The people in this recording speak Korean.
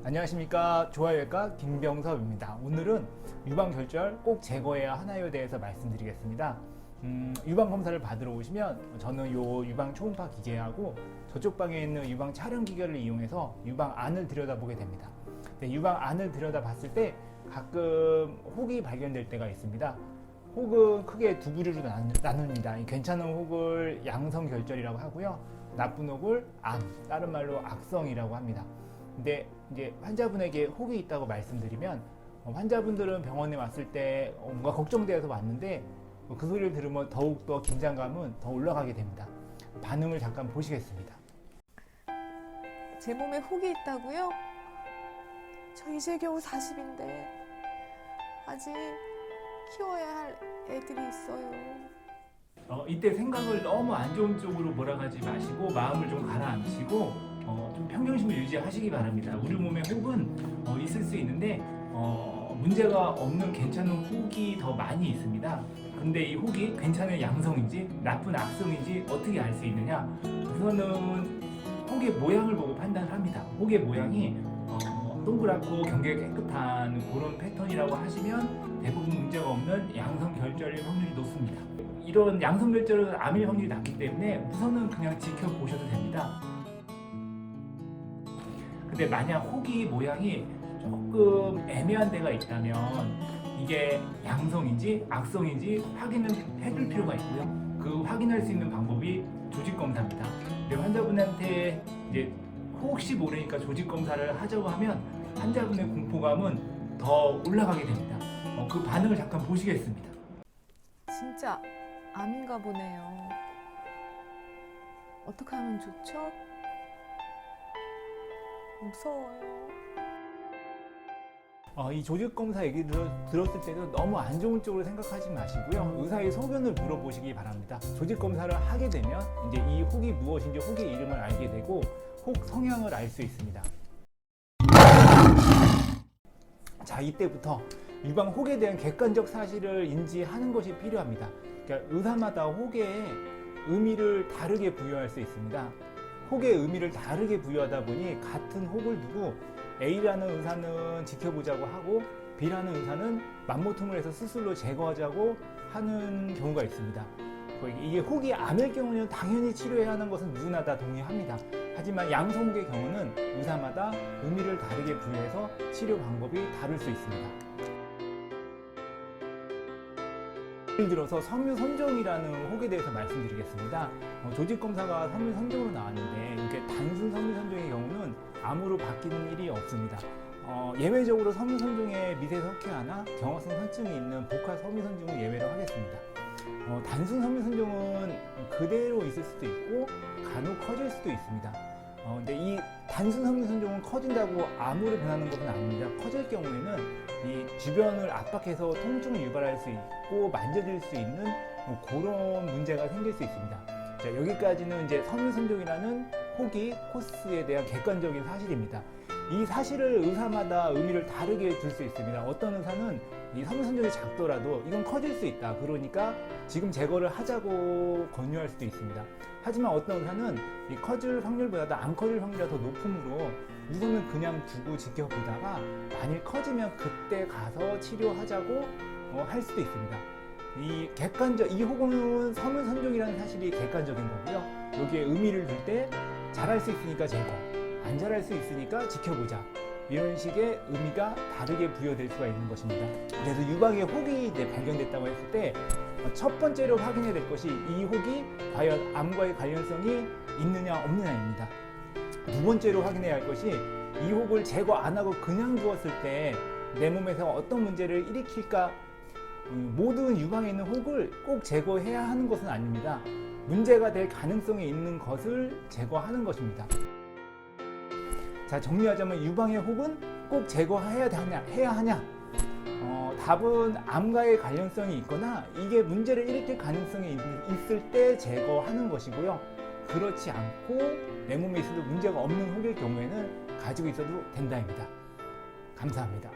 안녕하십니까. 조화외과 김병섭입니다. 오늘은 유방결절 꼭 제거해야 하나요에 대해서 말씀드리겠습니다. 유방검사를 받으러 오시면 저는 요 유방 초음파 기계하고 저쪽 방에 있는 유방 촬영 기계를 이용해서 유방 안을 들여다보게 됩니다. 유방 안을 들여다봤을 때 가끔 혹이 발견될 때가 있습니다. 혹은 크게 두 부류로 나눕니다. 괜찮은 혹을 양성결절이라고 하고요. 나쁜 혹을 암, 다른 말로 악성이라고 합니다. 근데 이제 환자분에게 혹이 있다고 말씀드리면 환자분들은 병원에 왔을 때 뭔가 걱정되어서 왔는데 그 소리를 들으면 더욱더 긴장감은 더 올라가게 됩니다. 반응을 잠깐 보시겠습니다. 제 몸에 혹이 있다고요? 저 이제 겨우 40인데 아직 키워야 할 애들이 있어요. 이때 생각을 너무 안 좋은 쪽으로 몰아가지 마시고 마음을 좀 가라앉히고 좀 평정심을 유지하시기 바랍니다. 우리 몸에 혹은 있을 수 있는데 문제가 없는 괜찮은 혹이 더 많이 있습니다. 근데 이 혹이 괜찮은 양성인지 나쁜 악성인지 어떻게 알 수 있느냐? 우선은 혹의 모양을 보고 판단을 합니다. 혹의 모양이 동그랗고 경계가 깨끗한 그런 패턴이라고 하시면 대부분 문제가 없는 양성결절일 확률이 높습니다. 이런 양성결절은 암일 확률이 낮기 때문에 우선은 그냥 지켜보셔도 됩니다. 근데 만약 혹이 모양이 조금 애매한 데가 있다면 이게 양성인지 악성인지 확인을 해줄 필요가 있고요. 그 확인할 수 있는 방법이 조직검사입니다. 환자분한테 이제 혹시 모르니까 조직검사를 하자고 하면 환자분의 공포감은 더 올라가게 됩니다. 그 반응을 잠깐 보시겠습니다. 진짜 암인가 보네요. 어떻게 하면 좋죠? 무서워요. 이 조직검사 얘기 들었을 때도 너무 안 좋은 쪽으로 생각하지 마시고요. 의사의 소견을 물어보시기 바랍니다. 조직검사를 하게 되면 이제 이 혹이 무엇인지 혹의 이름을 알게 되고 혹 성향을 알 수 있습니다. 자, 이때부터 유방 혹에 대한 객관적 사실을 인지하는 것이 필요합니다. 그러니까 의사마다 혹의 의미를 다르게 부여할 수 있습니다. 혹의 의미를 다르게 부여하다 보니 같은 혹을 두고 A라는 의사는 지켜보자고 하고 B라는 의사는 맘모통을 해서 수술로 제거하자고 하는 경우가 있습니다. 이게 혹이 암일 경우는 당연히 치료해야 하는 것은 누구나 다 동의합니다. 하지만 양성혹의 경우는 의사마다 의미를 다르게 부여해서 치료 방법이 다를 수 있습니다. 예를 들어서 섬유선종이라는 혹에 대해서 말씀드리겠습니다. 조직검사가 섬유선종으로 나왔는데 이게 단순 섬유선종의 경우는 암으로 바뀌는 일이 없습니다. 예외적으로 섬유선종에 미세석회화나 경화성 선증이 있는 복합 섬유선종을 예외로 하겠습니다. 단순 섬유선종은 그대로 있을 수도 있고 간혹 커질 수도 있습니다. 근데 이 단순 섬유선종은 커진다고 암으로 변하는 것은 아닙니다. 커질 경우에는 이 주변을 압박해서 통증을 유발할 수 있고 만져질 수 있는 그런 문제가 생길 수 있습니다. 자, 여기까지는 이제 섬유선종이라는 혹이 코스에 대한 객관적인 사실입니다. 이 사실을 의사마다 의미를 다르게 줄 수 있습니다. 어떤 의사는 이 섬유선종이 작더라도 이건 커질 수 있다. 그러니까 지금 제거를 하자고 권유할 수도 있습니다. 하지만 어떤 의사는 이 커질 확률보다 안 커질 확률이 더 높으므로 우선은 그냥 두고 지켜보다가 만일 커지면 그때 가서 치료하자고 할 수도 있습니다. 이 혹은 섬유선종이라는 사실이 객관적인 거고요. 여기에 의미를 둘 때 잘할 수 있으니까 제거, 안 잘할 수 있으니까 지켜보자. 이런 식의 의미가 다르게 부여될 수가 있는 것입니다. 그래서 유방에 혹이 발견됐다고 했을 때 첫 번째로 확인해야 될 것이 이 혹이 과연 암과의 관련성이 있느냐 없느냐입니다. 두 번째로 확인해야 할 것이 이 혹을 제거 안 하고 그냥 두었을 때 내 몸에서 어떤 문제를 일으킬까. 모든 유방에 있는 혹을 꼭 제거해야 하는 것은 아닙니다. 문제가 될 가능성이 있는 것을 제거하는 것입니다. 자, 정리하자면 유방의 혹은 꼭 제거해야 하냐? 답은 암과의 관련성이 있거나 이게 문제를 일으킬 가능성이 있을 때 제거하는 것이고요. 그렇지 않고 내 몸에 있어도 문제가 없는 혹일 경우에는 가지고 있어도 된다입니다. 감사합니다.